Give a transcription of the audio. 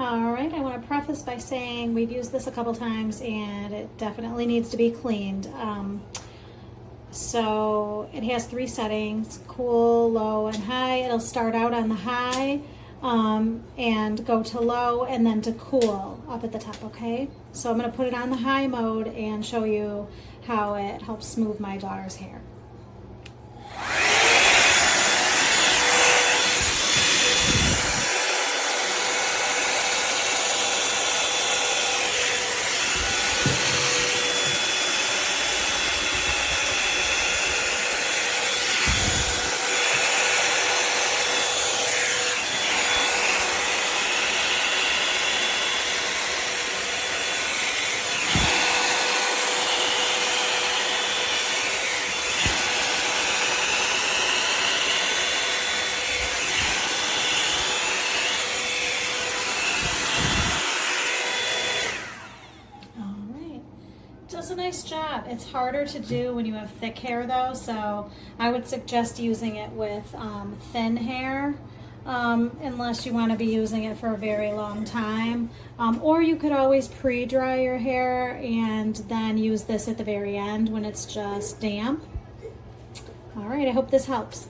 All right, I want to preface by saying we've used this a couple times and it definitely needs to be cleaned. So it has 3 settings: cool, low, and high. It'll start out on the high and go to low and then to cool up at the top, okay? So I'm going to put it on the high mode and show you how it helps smooth my daughter's hair. Does a nice job. It's harder to do when you have thick hair though, so I would suggest using it with thin hair unless you want to be using it for a very long time, or you could always pre-dry your hair and then use this at the very end when it's just damp. All right, I hope this helps.